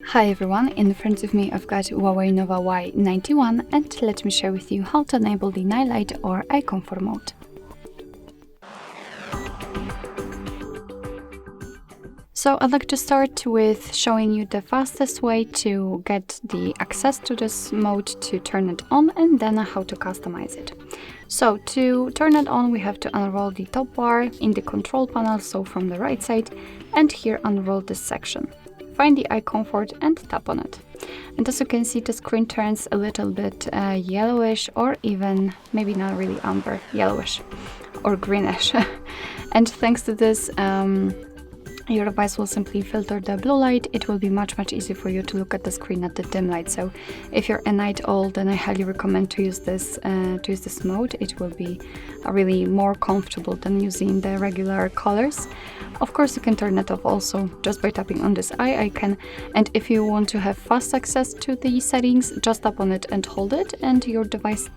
Hi everyone, in front of me I've got HUAWEI Nova Y91 and let me share with you how to enable the night light or eye comfort mode. So I'd like to start with showing you the fastest way to get the access to this mode to turn it on and then how to customize it. So to turn it on we have to unroll the top bar in the control panel, so from the right side, and here unroll this section. Find the eye comfort and tap on it. And as you can see, the screen turns a little bit yellowish, or even maybe not really amber, yellowish or greenish. And thanks to this, your device will simply filter the blue light. It will be much easier for you to look at the screen at the dim light. So if you're a night owl, then I highly recommend to use this mode. It will be really more comfortable than using the regular colors. Of course, you can turn it off also just by tapping on this eye icon. And if you want to have fast access to the settings, just tap on it and hold it, and your device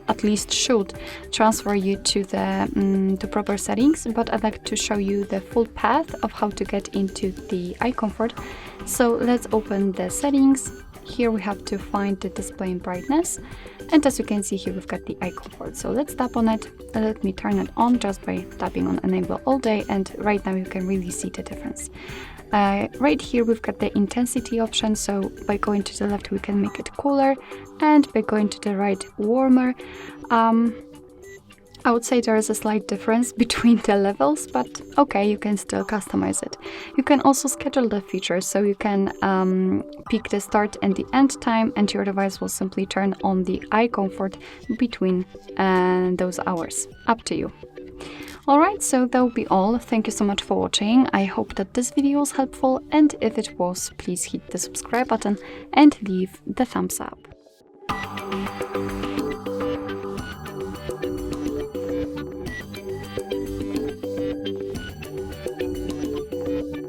at least should transfer you to the proper settings. But I'd like to show you the full path of how to get into the eye comfort. So let's open the settings. Here we have to find the display and brightness, and as you can see here we've got the eye comfort. So let's tap on it. Let me turn it on just by tapping on enable all day, and right now you can really see the difference. Right here we've got the intensity option, so by going to the left we can make it cooler, and by going to the right warmer. I would say there is a slight difference between the levels, but okay, you can still customize it. You can also schedule the features, so you can pick the start and the end time, and your device will simply turn on the eye comfort between those hours. Up to you. Alright, so that will be all. Thank you so much for watching. I hope that this video was helpful, and if it was, please hit the subscribe button and leave the thumbs up.